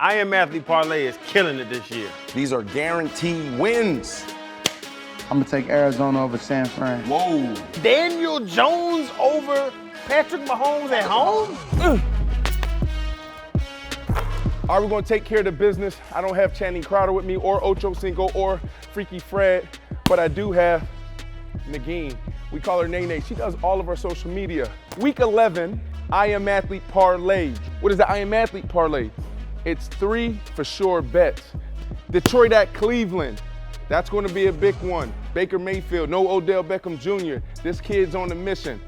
I Am Athlete Parlay is killing it this year. These are guaranteed wins. I'm gonna take Arizona over San Fran. Whoa. Daniel Jones over Patrick Mahomes at home? Are we gonna take care of the business? I don't have Channing Crowder with me or Ocho Cinco or Freaky Fred, but I do have Nagin. We call her Nene. She does all of our social media. Week 11, I Am Athlete Parlay. What is the I Am Athlete Parlay? It's 3 for sure bets. Detroit at Cleveland. That's going to be a big one. Baker Mayfield, no Odell Beckham Jr. This kid's on a mission.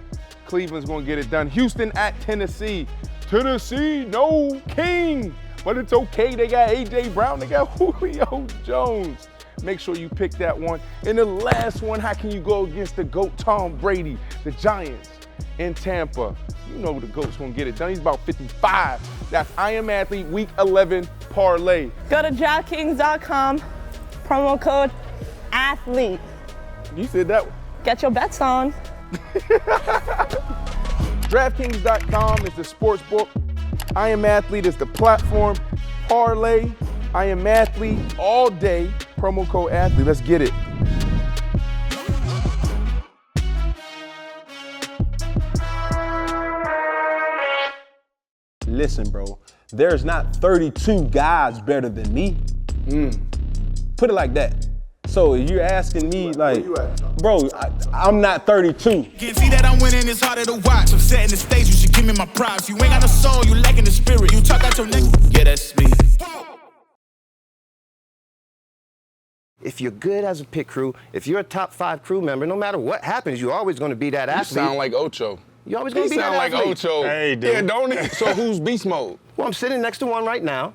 Cleveland's going to get it done. Houston at Tennessee. Tennessee, no King. But it's okay. They got A.J. Brown. They got Julio Jones. Make sure you pick that one. And the last one, how can you go against the GOAT Tom Brady, the Giants in Tampa? You know the GOAT's gonna get it done. He's about 55. That's I Am Athlete Week 11 Parlay. Go to DraftKings.com, promo code ATHLETE. You said that one. Get your bets on. DraftKings.com is the sports book. I Am Athlete is the platform. Parlay, I Am Athlete all day. Promo code ATHLETE. Let's get it. Listen, bro, there's not 32 guys better than me. Put it like that. So you're asking me, like, bro, I'm not 32. Can see that I'm winning, it's harder to watch. I'm setting the stage, you should give me my props. You ain't got no soul, you lacking the spirit. You talk out your neck, yeah, that's me. If you're good as a pit crew, if you're a top 5 crew member, no matter what happens, you're always going to be that athlete. You sound like Ocho. You're always going to be that athlete. He sound like Ocho. Hey, dude. Yeah, don't he? So who's beast mode? Well, I'm sitting next to one right now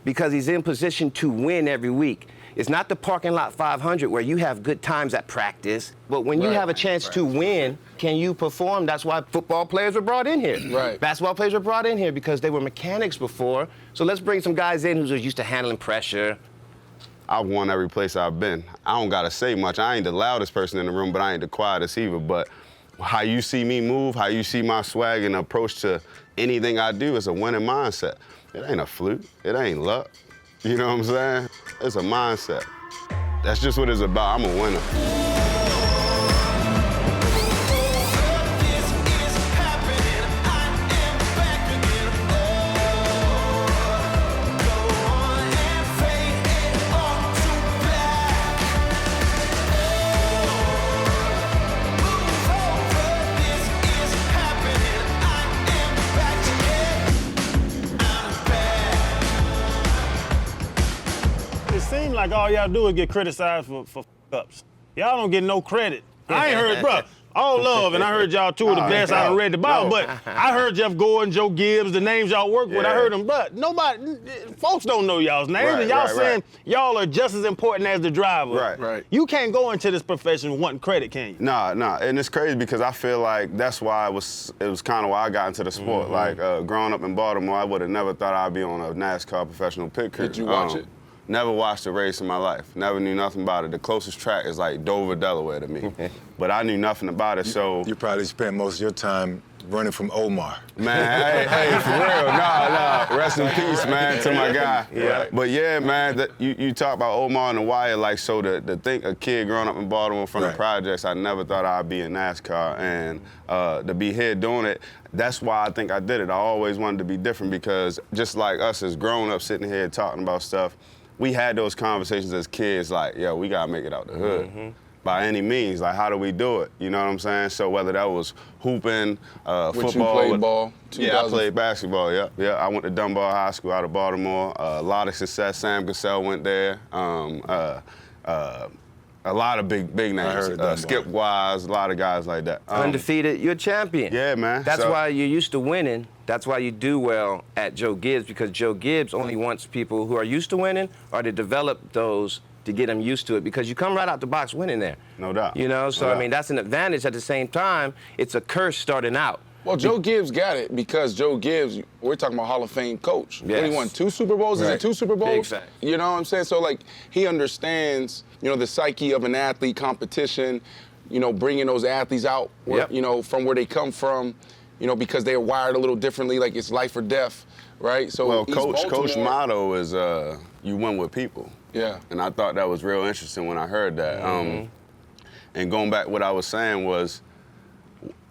because he's in position to win every week. It's not the parking lot 500 where you have good times at practice, but when you have a chance to win, can you perform? That's why football players were brought in here. Right. Basketball players were brought in here because they were mechanics before. So let's bring some guys in who's used to handling pressure. I've won every place I've been. I don't gotta say much. I ain't the loudest person in the room, but I ain't the quietest either. But how you see me move, how you see my swag and approach to anything I do is a winning mindset. It ain't a fluke. It ain't luck. You know what I'm saying? It's a mindset. That's just what it's about. I'm a winner. It seems like all y'all do is get criticized for ups. Y'all don't get no credit. I ain't heard, bro, all love, and I heard y'all two of the best I done read the Bible, but I heard Jeff Gordon, Joe Gibbs, the names y'all work with, I heard them, but nobody, folks don't know y'all's names, and y'all saying y'all are just as important as the driver. Right. You can't go into this profession wanting credit, can you? Nah, and it's crazy because I feel like that's why it was kind of why I got into the sport. Like growing up in Baltimore, I would have never thought I'd be on a NASCAR professional pit crew. Did you watch it? Never watched a race in my life. Never knew nothing about it. The closest track is like Dover, Delaware to me. But I knew nothing about it, so. You probably spent most of your time running from Omar. Man, hey, for real. Nah. Rest in peace, man, to my guy. Yeah. But yeah, man, you talk about Omar and the Wire, like, so to think a kid growing up in Baltimore from the projects, I never thought I'd be in NASCAR. And to be here doing it, that's why I think I did it. I always wanted to be different because just like us as grown-ups sitting here talking about stuff, we had those conversations as kids, like, yo, we gotta make it out the hood. By any means, like, how do we do it? You know what I'm saying? So whether that was hooping, football. You played ball? Yeah, I played basketball, yeah. I went to Dunbar High School out of Baltimore. A lot of success. Sam Cassell went there. A lot of big names. Skip Wise, a lot of guys like that. Undefeated, you're a champion. Yeah, man. That's why you're used to winning. That's why you do well at Joe Gibbs, because Joe Gibbs only wants people who are used to winning or to develop those to get them used to it, because you come right out the box winning there. No doubt. You know, so I mean, that's an advantage. At the same time, it's a curse starting out. Well, Joe Gibbs got it because Joe Gibbs, we're talking about Hall of Fame coach. Yes. What, he won 2 Super Bowls? Is it 2 Super Bowls? Exactly. You know what I'm saying? So, like, he understands, you know, the psyche of an athlete, competition, you know, bringing those athletes out, where, you know, from where they come from, you know, because they're wired a little differently, like it's life or death. right? So Well, East Coach Baltimore- motto is you win with people. Yeah. And I thought that was real interesting when I heard that. And going back, what I was saying was,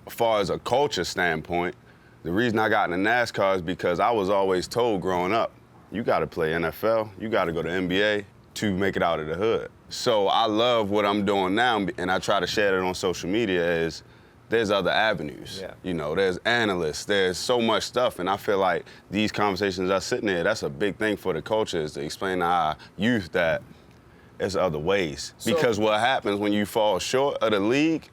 as far as a culture standpoint, the reason I got into NASCAR is because I was always told growing up, you got to play NFL, you got to go to NBA to make it out of the hood. So I love what I'm doing now, and I try to share it on social media, is there's other avenues. Yeah. You know, there's analysts, there's so much stuff, and I feel like these conversations are sitting there, that's a big thing for the culture, is to explain to our youth that there's other ways. Because what happens when you fall short of the league,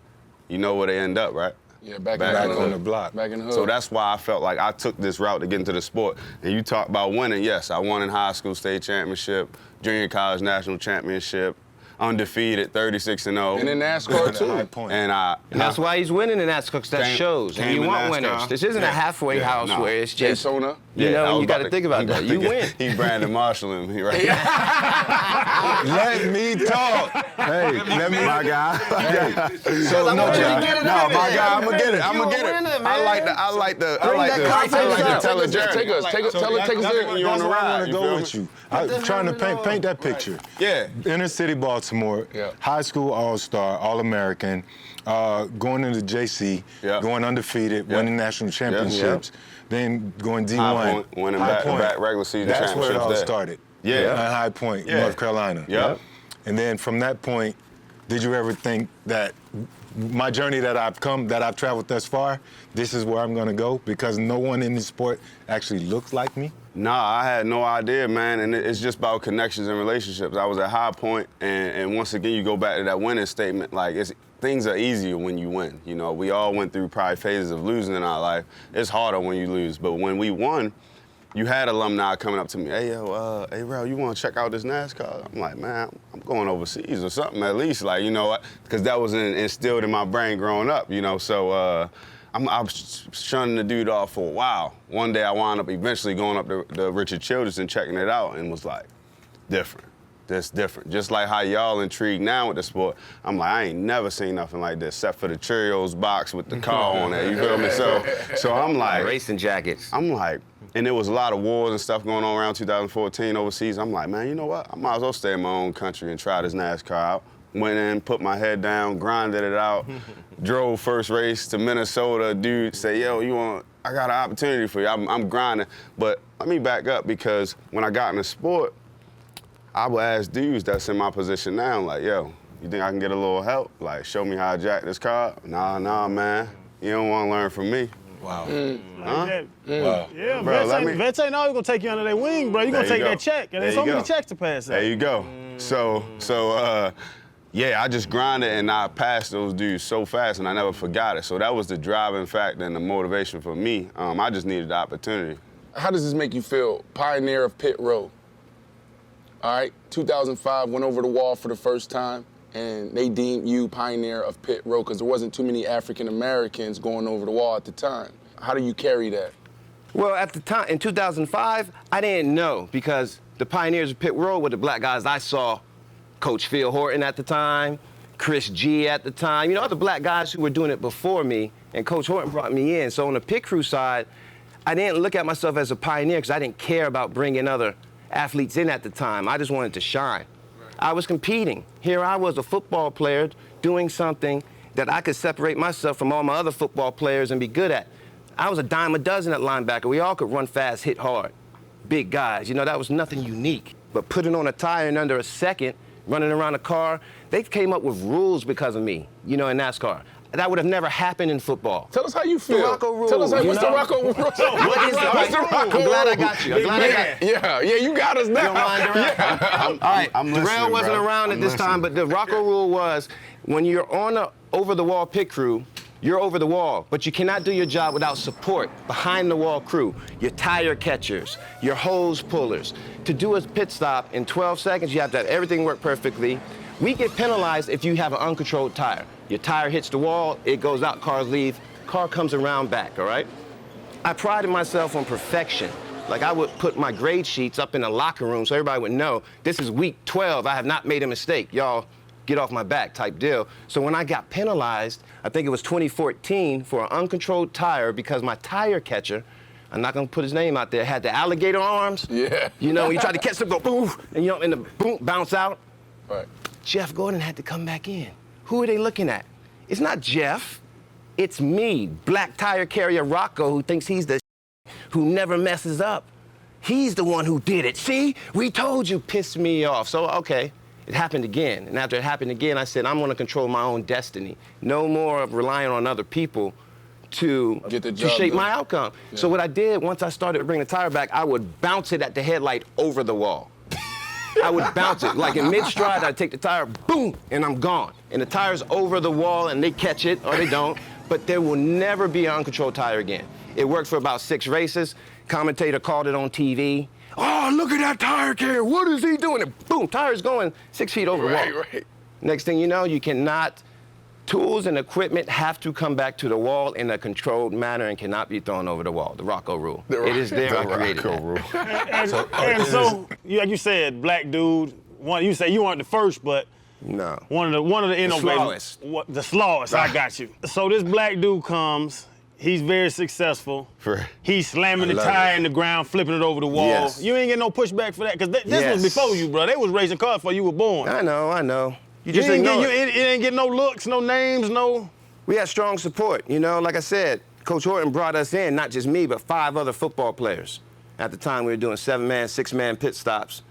you know where they end up, right? Yeah, back on the block. Back in the hood. So that's why I felt like I took this route to get into the sport. And you talk about winning, yes, I won in high school state championship, junior college national championship, undefeated, 36-0. And in NASCAR too. High point. And that's why he's winning in that, because that Came- shows. And came you in want NASCAR. winners. This isn't a halfway house no. where it's just, Daytona. you I know, was you got about to think about that. You win. He Brandon Marshall me, right? Let me talk. Hey, let me. My guy. So no, want you to John. get it No, in my there. guy, I'm gonna get it. I'm You gonna a get it. winner, I man. like that to tell a conversation journey. Take us. So Tell us you on the that's where I ride, want to you go feel with me? you. I'm trying to paint that picture. Yeah. Inner city Baltimore, Yeah. high school all-star, All-American, going into JC, Yeah. going undefeated, Yeah. winning national championships, then going D1. High Point, winning High back-to-back regular season That's where it all championships there. started. Yeah. At High Point, Yeah. North Carolina. Yeah. And then from that point, did you ever think that my journey that I've traveled thus far, this is where I'm gonna go? Because no one in this sport actually looks like me? Nah, I had no idea, man, and it's just about connections and relationships. I was at High Point, and once again, you go back to that winning statement, like, things are easier when you win. You know, we all went through probably phases of losing in our life. It's harder when you lose, but when we won, you had alumni coming up to me, hey, yo, hey, Rel, you want to check out this NASCAR? I'm like, man, I'm going overseas or something at least, like, you know, because that was instilled in my brain growing up, you know, so I was shunning the dude off for a while. One day I wound up eventually going up to Richard Childress and checking it out and was like, different. That's different. Just like how y'all intrigued now with the sport, I'm like, I ain't never seen nothing like this, except for the Cheerios box with the car on it, you feel me? So I'm like, Racing jackets. I'm like, and there was a lot of wars and stuff going on around 2014 overseas. I'm like, man, you know what? I might as well stay in my own country and try this NASCAR out. Went in, put my head down, grinded it out, drove first race to Minnesota. Dude said, yo, I got an opportunity for you. I'm grinding. But let me back up, because when I got in the sport, I would ask dudes that's in my position now, like, yo, you think I can get a little help? Like, show me how I jack this car? Nah, man. You don't want to learn from me. Wow. Huh? Wow. Yeah, Bro, vets ain't always gonna take you under their wing, bro. You gonna There take you go. that check, and there's There so you many go. checks to pass out. There you go. Yeah, I just grinded and I passed those dudes so fast and I never forgot it. So that was the driving factor and the motivation for me. I just needed the opportunity. How does this make you feel? Pioneer of pit road. All right, 2005, went over the wall for the first time, and they deemed you pioneer of pit road because there wasn't too many African Americans going over the wall at the time. How do you carry that? Well, at the time, in 2005, I didn't know, because the pioneers of pit road were the black guys I saw. Coach Phil Horton at the time, Chris G at the time, you know, other black guys who were doing it before me, and Coach Horton brought me in. So on the pit crew side, I didn't look at myself as a pioneer because I didn't care about bringing other athletes in at the time. I just wanted to shine. I was competing. Here I was, a football player, doing something that I could separate myself from all my other football players and be good at. I was a dime a dozen at linebacker. We all could run fast, hit hard. Big guys, you know, that was nothing unique. But putting on a tire in under a second, running around a car, they came up with rules because of me, you know, in NASCAR. That would have never happened in football. Tell us how you feel. The Rocko rule. Tell us what's the Rocko rule? What is the Rocko rule? I'm glad I got you. I'm glad I got you. Yeah, you got us now. You don't mind, Darrell? All right, I'm listening, Darrell wasn't bro. around at this time, but the Rocko rule was when you're on a over-the-wall pit crew, you're over the wall, but you cannot do your job without support behind the wall crew, your tire catchers, your hose pullers. To do a pit stop in 12 seconds, you have to have everything work perfectly. We get penalized if you have an uncontrolled tire. Your tire hits the wall, it goes out, cars leave, car comes around back, all right? I prided myself on perfection. Like, I would put my grade sheets up in the locker room so everybody would know, this is week 12, I have not made a mistake. Y'all, get off my back type deal. So when I got penalized, I think it was 2014, for an uncontrolled tire because my tire catcher, I'm not gonna put his name out there, had the alligator arms. Yeah. You know, when you try to catch them, go boom, and and the boom, bounce out. Right. Jeff Gordon had to come back in. Who are they looking at? It's not Jeff, it's me, black tire carrier Rocko, who thinks he's the who never messes up. He's the one who did it. See, we told you, pissed me off. So, okay, it happened again. And after it happened again, I said, I'm gonna control my own destiny. No more of relying on other people to shape my outcome. Yeah. So what I did, once I started to bring the tire back, I would bounce it at the headlight over the wall. I would bounce it. Like in mid-stride, I'd take the tire, boom, and I'm gone. And the tire's over the wall, and they catch it, or they don't. But there will never be an uncontrolled tire again. It worked for about 6 races. Commentator called it on TV. Oh, look at that tire carrier. What is he doing? And boom, tire's going 6 feet over the wall. Right. Next thing you know, you cannot, tools and equipment have to come back to the wall in a controlled manner and cannot be thrown over the wall. The Rocko rule. It is there. I created that. And so, like you said, black dude. You say you weren't the first, but no. One of the innovators. The slowest. I got you. So this black dude comes. He's very successful. He's slamming the tire in the ground, flipping it over the wall. Yes. You ain't getting no pushback for that, because this was before you, bro. They was racing cars before you were born. I know. You just ain't it ain't getting no looks, no names, no. We had strong support. You know, like I said, Coach Horton brought us in, not just me, but 5 other football players. At the time, we were doing 7-man, 6-man pit stops.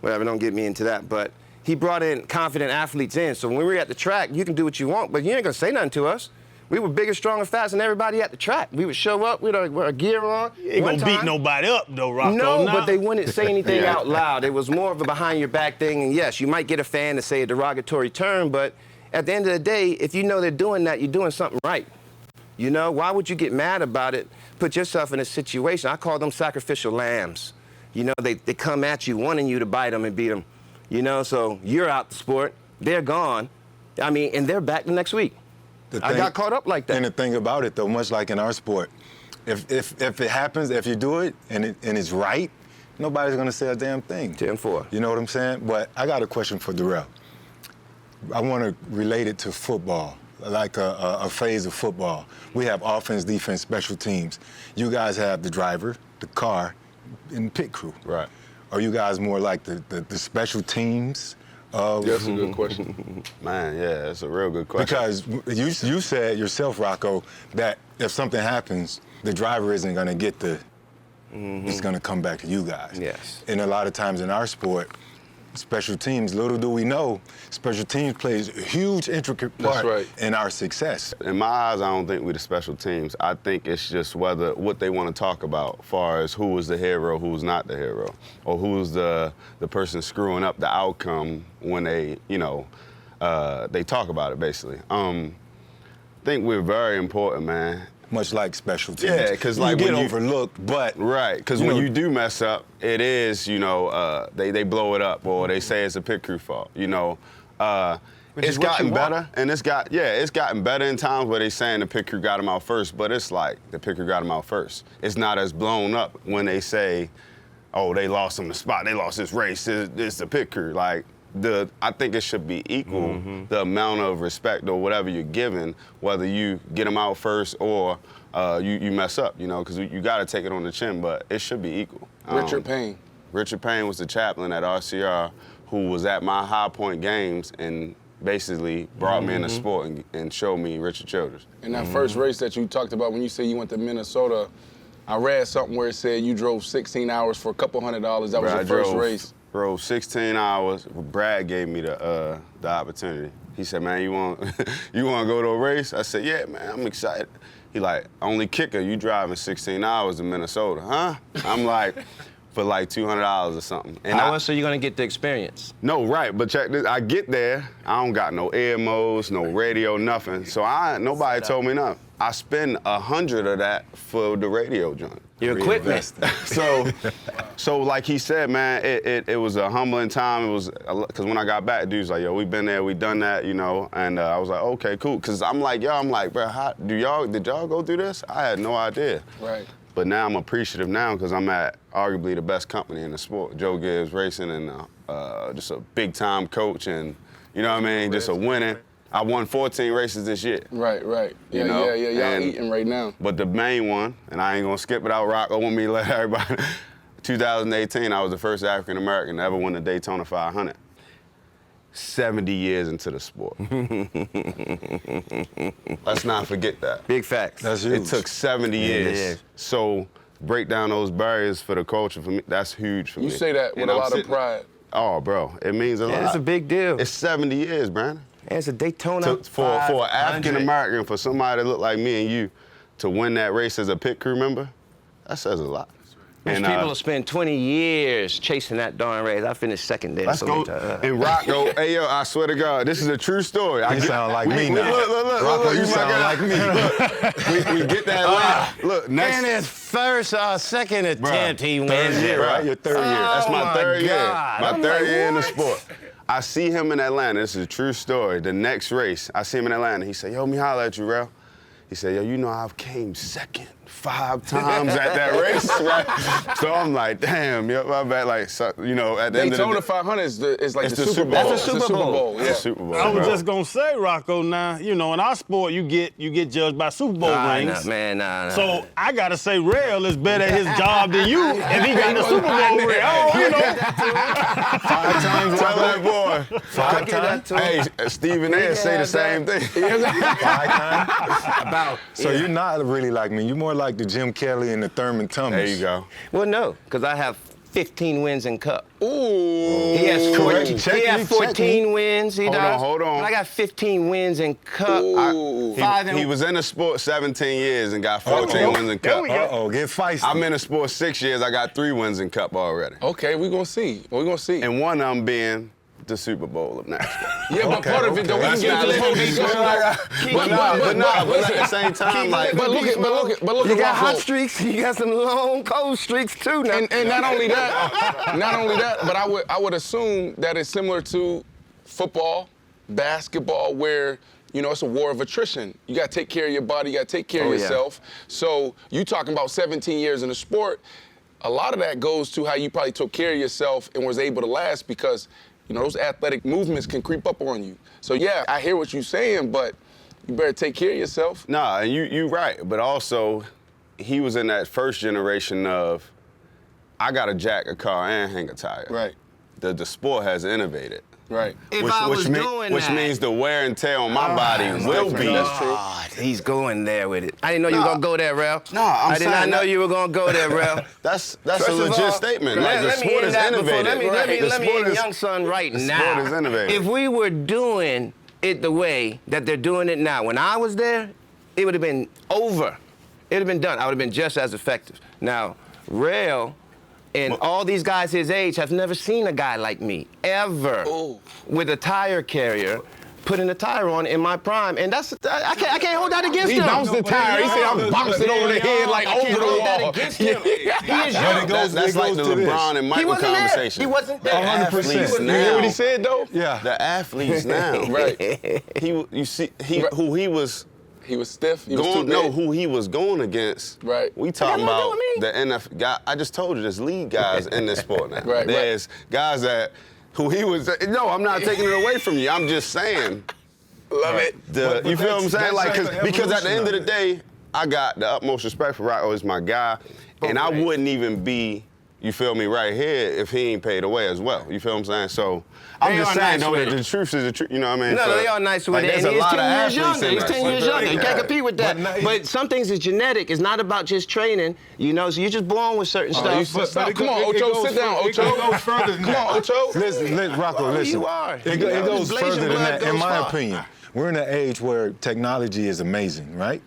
Whatever, don't get me into that. But he brought in confident athletes in. So when we were at the track, you can do what you want, but you ain't gonna say nothing to us. We were bigger, stronger, faster than everybody at the track. We would show up with our gear on. You ain't gonna beat nobody up, though, Rocko. No, but they wouldn't say anything out loud. It was more of a behind-your-back thing. And yes, you might get a fan to say a derogatory term, but at the end of the day, if you know they're doing that, you're doing something right. You know, why would you get mad about it? Put yourself in a situation. I call them sacrificial lambs. You know, they come at you, wanting you to bite them and beat them. You know, so you're out the sport, they're gone. I mean, and they're back the next week. I got caught up like that. And the thing about it, though, much like in our sport, if it happens, if you do it and it's right, nobody's gonna say a damn thing. 10-4. You know what I'm saying? But I got a question for Darrell. I want to relate it to football, like a phase of football. We have offense, defense, special teams. You guys have the driver, the car, and the pit crew. Right. Are you guys more like the special teams? That's a good question. Man, yeah, that's a real good question. Because you said yourself, Rocko, that if something happens, the driver isn't going to get it's going to come back to you guys. Yes. And a lot of times in our sport, special teams, little do we know, special teams plays a huge, intricate part in our success. In my eyes, I don't think we're the special teams. I think it's just what they want to talk about, as far as who was the hero, who's not the hero, or who's the person screwing up the outcome when they, they talk about it, basically. I think we're very important, man. Much like special teams. Yeah, because like you get overlooked, but right, because when you do mess up, it is they blow it up or they say it's a pit crew fault. It's gotten better, and it's gotten better in times where they saying the pit crew got him out first, but it's like the pit crew got him out first. It's not as blown up when they say, oh, they lost him the spot, they lost this race, it's the pit crew. Like, I think it should be equal, the amount of respect or whatever you're given, whether you get them out first or you mess up, because you got to take it on the chin, but it should be equal. Richard Payne. Richard Payne was the chaplain at RCR who was at my High Point games and basically brought me in the sport and showed me Richard Childress. In that first race that you talked about when you said you went to Minnesota, I read something where it said you drove 16 hours for a couple $100. That was your first race. Drove 16 hours. Brad gave me the opportunity. He said, man, you want to go to a race? I said, yeah, man, I'm excited. He like, only kicker, you driving 16 hours to Minnesota, huh? I'm like, for like $200 or something. And how else are you gonna get the experience? No, right, but check this, I get there, I don't got no ear modes, no radio, nothing. So nobody told me nothing. I spend 100 of that for the radio joint. Your equipment. So like he said, man, it was a humbling time. It was, because when I got back, dude's like, yo, we been there, we done that, and I was like, okay, cool. Because I'm like, bro, did y'all go through this? I had no idea. Right. But now I'm appreciative now because I'm at arguably the best company in the sport, Joe Gibbs Racing, and just a big time coach, and you know what I mean, just a winning. I won 14 races this year. Right. You know? Y'all eating right now. But the main one, and I ain't gonna skip it out, Rocko want me to let everybody. 2018, I was the first African American to ever win the Daytona 500. 70 years into the sport. Let's not forget that. Big facts. That's huge. It took 70 years. So break down those barriers for the culture, for me, that's huge for me. You say that with a lot of pride. Oh, bro, it means a lot. It's a big deal. It's 70 years, Brandon. And it's a Daytona For an African American, for somebody that look like me and you, to win that race as a pit crew member, that says a lot. There's people will spend 20 years chasing that darn race. I finished second there. Let's go. And Rocko, hey yo, I swear to God, this is a true story. You sound like me now. Look, Rocko, you sound like me. We get that line. Look, next. And his first, second attempt, he wins Third year, it. right? Your third year. That's my third year. My I'm third like, year in the what? sport. I see him in Atlanta. This is a true story. The next race, I see him in Atlanta. He said, yo, me holler at you, Rel. He said, yo, you know I've came second 5 times at that race, right? So I'm like, damn, yo, my bad. Like, so, you know, at the end of the Daytona 500 is like it's the Super Bowl. That's the Super Bowl. Yeah. It's the Super Bowl. I was bro. just gonna say, Rocko, now, you know, in our sport, you get judged by Super Bowl rings. Nah. So I gotta say, Rail is better at his job than you if he got the Super Bowl ring. Oh, you know. 5 times. Tell that boy. 5 times. Hey, Stephen A. say the same thing. 5 times. So you're not really like me. You're more like the Jim Kelly and the Thurman Thomas. There you go. Well, no, because I have 15 wins in Cup. Ooh. He has 14, Check he has me, 14 wins. He does. Hold on. But I got 15 wins in Cup. He was in the sport 17 years and got 14 wins in Cup. Uh-oh, get feisty. I'm in the sport 6 years. I got 3 wins in Cup already. Okay, we're gonna see. And one of them being the Super Bowl of NASCAR. Yeah, but part of it, though, we can get into the whole But at the same time, like, But look You at got hot Rocko. streaks. You got some long, cold streaks too. Now. And not only that, but I would assume that it's similar to football, basketball, where you know it's a war of attrition. You got to take care of your body. You got to take care of yourself. So you talking about 17 years in the sport. A lot of that goes to how you probably took care of yourself and was able to last because you know those athletic movements can creep up on you. So yeah, I hear what you're saying, but you better take care of yourself. Nah, and you right. But also, he was in that first generation of, I got to jack a car and hang a tire. Right. The sport has innovated. Right. Which means the wear and tear on my body will be. That's true. God, he's going there with it. I didn't know you were gonna go there, Rel. No, I'm I did not saying know that- you were gonna go there, Rel. That's First a of legit all, statement. Like, the sport is innovative. Let me end young son right now. The sport is innovative. If we were doing it the way that they're doing it now, when I was there, it would have been over. It would have been done. I would have been just as effective. Now, Rel and all these guys his age have never seen a guy like me, ever, with a tire carrier, putting a tire on in my prime. And that's, I can't hold that against him. He bounced the tire. He said, I'm bouncing over the head like over the wall. He is young. That's like the LeBron and Michael conversation. He wasn't there. 100%. You hear what he said though? Yeah. The athletes now. Right. Who he was. He was stiff. He was too big. Who he was going against. Right. We talking That about got nothing to do the NFL guy. I just told you there's league guys in this sport now. Right. There's guys that who he was. No, I'm not taking it away from you. I'm just saying. Love it. You feel what I'm saying? Like, the because at the end of the evolution day, I got the utmost respect for Rocko. He's my guy, and I wouldn't even be. You feel me right here if he ain't paid away as well. You feel what I'm saying? So I'm They just are saying nice though with that it. the truth is the truth. You know what I mean? No, So, they are nice with like, it. there's And a he's lot 10 of years athletes younger. in He's that 10 years sport. younger. You can't Yeah. compete with that. But But some things is genetic. It's not about just training, you know, so you're just born with certain stuff. Come on, Ocho, sit down, Ocho. It goes further than Come on, that. Ocho. Listen, Rocko, listen. you are. It You know, goes blazing further than blood that, in goes my far. opinion. We're in an age where technology is amazing, right?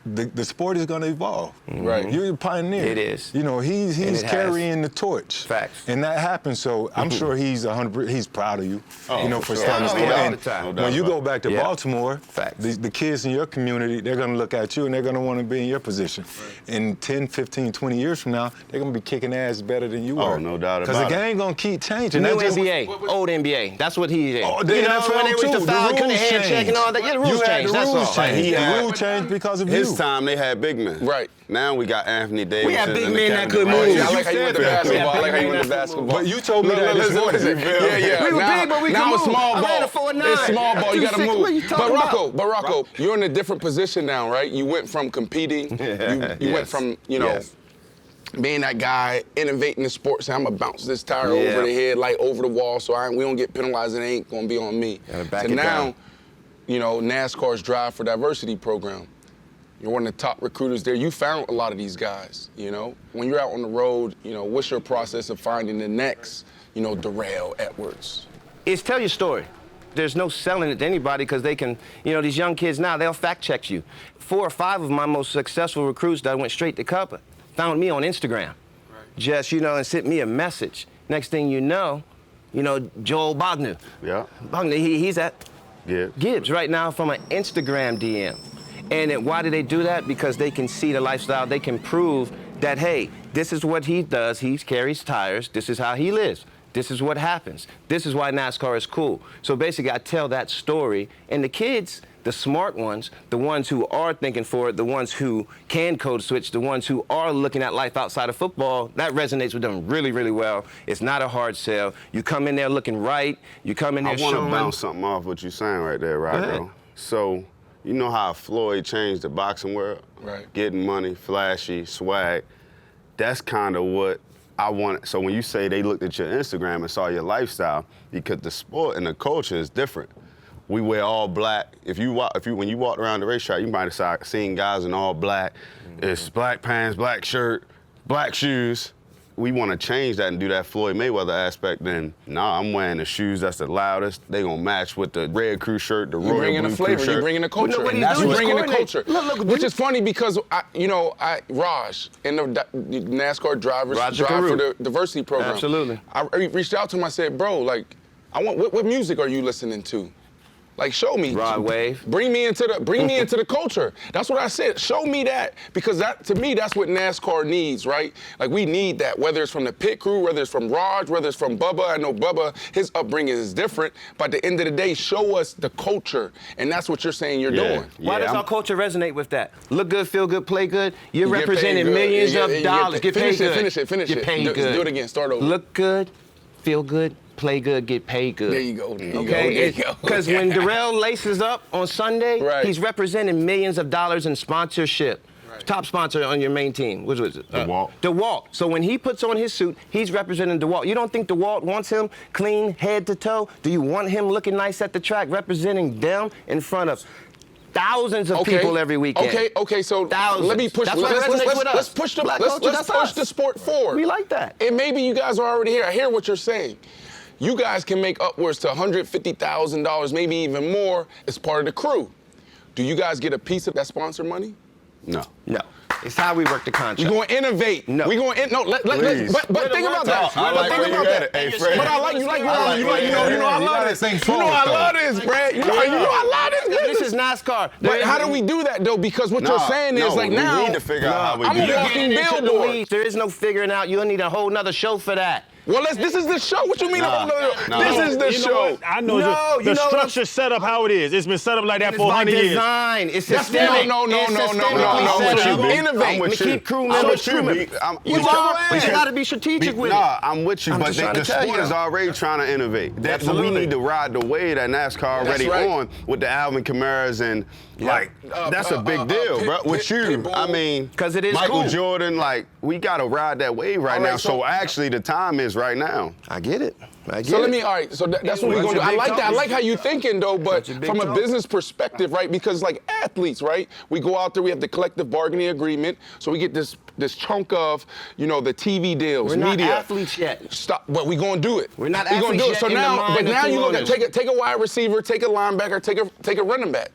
The sport is going to evolve. Right. You're a pioneer. It is. You know, he's And it has. carrying the torch. Facts. And that happens, so I'm sure he's 100%, he's proud of you, you know, for sure. starting the Oh, sport. yeah, all And the time. No doubt when you about go back to Yeah. Baltimore, Facts. the kids in your community, they're going to look at you and they're going to want to be in your position. In 10, 15, 20 years from now, they're going to be kicking ass better than you Oh, are. no doubt Because about the it. game going to keep changing. New That's just- NBA, old NBA. That's what he did. Oh, the you know, NFL when they went too. to foul, The couldn't rules hand check and all that. Yeah, the rules You had changed. the That's rules all. changed. He The had- rule changed because of His you. time they had big men. Right. Now we got Anthony Davis. We had big men that could move. I like how you went to basketball. I like how you went to basketball. But you told me that this morning. Yeah. We were now, big, but we now could it's move. small I ball. ran a 4'9". It's small ball. You got to 2'6". move. What are you talking about? But Rocko, you're in a different position now, right? You went from competing. You went from, being that guy, innovating the sport, saying, I'm going to bounce this tire over the head, like over the wall, so we don't get penalized, it ain't going to be on me. Back so it now, down. NASCAR's Drive for Diversity program. You're one of the top recruiters there. You found a lot of these guys, When you're out on the road, what's your process of finding the next, Derrell Edwards? It's tell your story. There's no selling it to anybody because they can, these young kids now, they'll fact check you. 4 or 5 of my most successful recruits that went straight to Cup found me on Instagram. Just, and sent me a message. Next thing you know, Joel Bogner. Yeah. Bogner, he's at Gibbs right now from an Instagram DM. And why do they do that? Because they can see the lifestyle. They can prove that, hey, this is what he does. He carries tires. This is how he lives. This is what happens. This is why NASCAR is cool. So basically, I tell that story. And the kids, the smart ones, the ones who are thinking for it, the ones who can code switch, the ones who are looking at life outside of football, that resonates with them really, really well. It's not a hard sell. You come in there looking right. You come in there showing. I want to bounce something off what you're saying right there, Rocko. So, you know how Floyd changed the boxing world? Right. Getting money, flashy, swag. That's kind of what I want. So when you say they looked at your Instagram and saw your lifestyle, because the sport and the culture is different. We wear all black. When you walk around the racetrack, you might have seen guys in all black. It's black pants, black shirt, black shoes. We want to change that and do that Floyd Mayweather aspect. Then, I'm wearing the shoes that's the loudest. They gonna match with the red crew shirt, the royal blue crew shirt. You bringing the flavor. You bringing the culture. Well, That's what bringing the coordinate. culture. Look, which is funny because Raj in the NASCAR drivers Roger drive for Carew. the diversity program. Absolutely. I reached out to him. I said, bro, I want what music are you listening to? Show me. Rod Wave. Bring me into the culture. That's what I said. Show me that, because to me that's what NASCAR needs, right? We need that, whether it's from the pit crew, whether it's from Raj, whether it's from Bubba. I know Bubba, his upbringing is different, but at the end of the day, show us the culture, and that's what you're saying you're doing. Why does our culture resonate with that? Look good, feel good, play good. You're representing millions of dollars. Get paid good. Finish it. Get paid good. Do it again. Start over. Look good, feel good, play good, get paid good. There you go. Because when Darrell laces up on Sunday, Right. he's representing millions of dollars in sponsorship. Right. Top sponsor on your main team. Which was it? DeWalt. DeWalt. So when he puts on his suit, he's representing DeWalt. You don't think DeWalt wants him clean head to toe? Do you want him looking nice at the track, representing them in front of thousands of people every weekend? Okay. So thousands. let me push. Let's push the sport forward. We like that. And maybe you guys are already here. I hear what you're saying. You guys can make upwards to $150,000, maybe even more, as part of the crew. Do you guys get a piece of that sponsor money? No. It's how we work the contract. We're going to innovate. No. We're going to but think about that. I like where you at it. Hey, Fred. But I like you I love this. I love this, Brad. You know I love this. This is NASCAR. But how do we do that though? Because what you're saying is now we need to figure out how we do I'm a that. walking billboard. There is no figuring out. You'll need a whole nother show for that. Well, this is the show. What you mean? This is the You know show. what? I know the structure set up how it is. It's been set up like that for 100 years. Design. It's systemic. No. I'm with you. Keep crew members. You got to be strategic with it. I'm with you, but the sport is already trying to innovate. We need to ride the wave that NASCAR already on with the Alvin Kamaras and that's a big deal, bro. With you, I mean, because it is Michael cool. Jordan, we gotta ride that wave right now. So actually, the time is right now. I get it. So that's what we're gonna do. I like that. I like how you thinking though, but from a business perspective, right? Because athletes, right? We go out there, we have the collective bargaining agreement, so we get this chunk of, the TV deals, We're media. not athletes yet. Stop, but we're gonna do it. We're not We're gonna athletes do it. yet So in the now, mind but of now the you look at owners. take a wide receiver, take a linebacker, take a running back.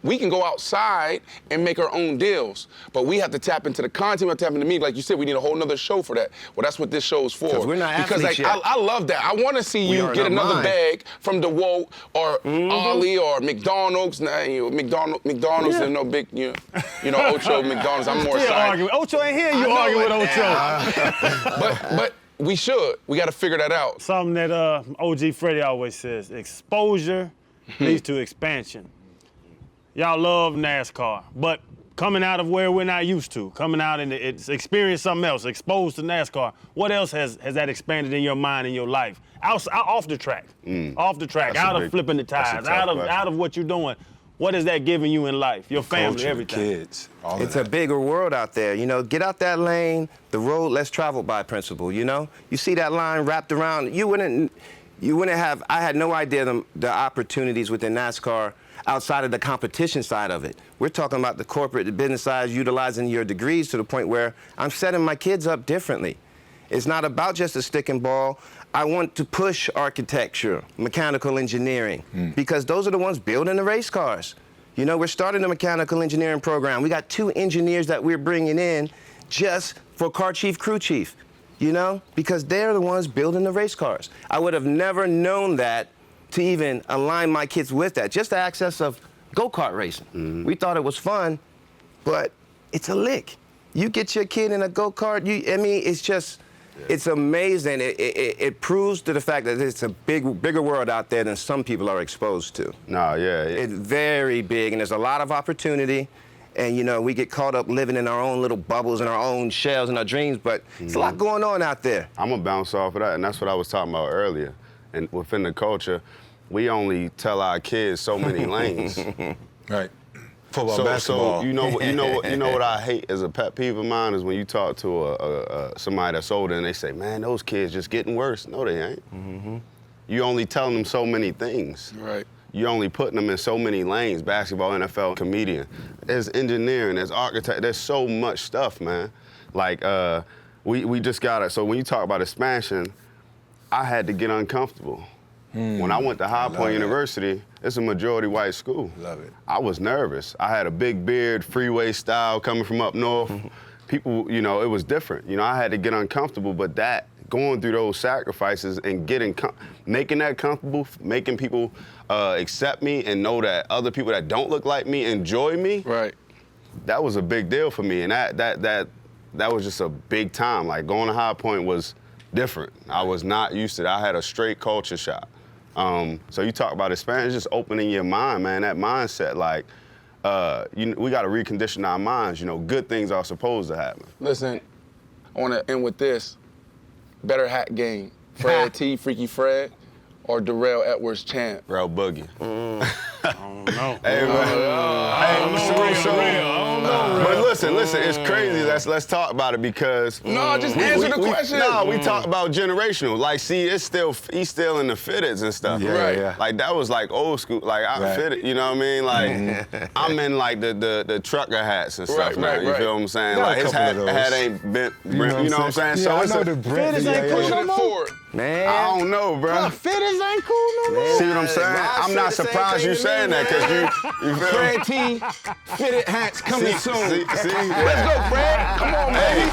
We can go outside and make our own deals, but we have to tap into the content, we have to tap into me. Like you said, we need a whole nother show for that. Well, that's what this show is for. Because we're not because athletes yet. I love that. I want to see you get another bag from DeWalt or Ollie or McDonald's. McDonald's is no big, Ocho McDonald's. I'm more excited. Ocho ain't here. You argue with Ocho. But we should. We got to figure that out. Something that OG Freddie always says: exposure leads to expansion. Y'all love NASCAR, but coming out of where we're not used to, coming out and it's experience something else, exposed to NASCAR. What else has that expanded in your mind and your life? Off the track, off the track, out of flipping the tires, out of what you're doing. What is that giving you in life, your family, Culture, everything? Kids, all It's of a that. bigger world out there, you know. Get out that lane, the road less traveled by principle, you know. You see that line wrapped around, you wouldn't have, I had no idea the opportunities within NASCAR outside of the competition side of it. We're talking about the corporate, the business side, utilizing your degrees to the point where I'm setting my kids up differently. It's not about just a stick and ball. I want to push architecture, mechanical engineering, because those are the ones building the race cars. You know, we're starting a mechanical engineering program. We got 2 engineers that we're bringing in just for car chief, crew chief, you know, because they're the ones building the race cars. I would have never known that to even align my kids with that. Just the access of go-kart racing. We thought it was fun, but it's a lick. You get your kid in a go-kart, I mean, it's just, it's amazing. It proves to the fact that it's a bigger world out there than some people are exposed to. No, yeah. It's very big, and there's a lot of opportunity. And, you know, we get caught up living in our own little bubbles and our own shells and our dreams, but there's a lot going on out there. I'm going to bounce off of that, and that's what I was talking about earlier. And within the culture, we only tell our kids so many lanes. Right. Football, basketball. So you know what I hate as a pet peeve of mine is when you talk to somebody that's older and they say, man, those kids just getting worse. No, they ain't. You only telling them so many things. Right. You're only putting them in so many lanes, basketball, NFL, comedian. There's engineering, there's architect, there's so much stuff, man. Like, we just got it. So when you talk about expansion, I had to get uncomfortable. When I went to High Point University, it's a majority white school. Love it. I was nervous. I had a big beard, freeway style, coming from up north. People, you know, it was different. You know, I had to get uncomfortable, but that, going through those sacrifices and making that comfortable, making people accept me and know that other people that don't look like me enjoy me. Right. That was a big deal for me, and that was just a big time. Like, going to High Point was different. I was not used to that. I had a straight culture shock. So you talk about expansion, just opening your mind, man. That mindset, like, we got to recondition our minds. You know, good things are supposed to happen. Listen, I want to end with this. Better hat game. Fred T, Freaky Fred, or Derrell Edwards champ? Real Boogie. I don't know. Hey, but listen, it's crazy. Let's talk about it because No, just answer the question. We talk about generational. Like, see, he's still in the fitteds and stuff. Yeah, Right. yeah. Like, that was like old school. Like, I Right. fitted, you know what I mean? Like, I'm in like the trucker hats and stuff Right, now. right, You right. feel what I'm saying? Got a like, his couple of those. hat ain't bent. You know what I'm saying? Yeah, So I it's know a, the brand. Fitteds ain't cool Pushing no it more. forward. Man. I don't know, bro. Fitteds ain't cool no more. See what I'm saying? I'm not surprised you saying that because you feel Fred T, fitted hats coming soon. See? Let's go, Fred. Come on, baby.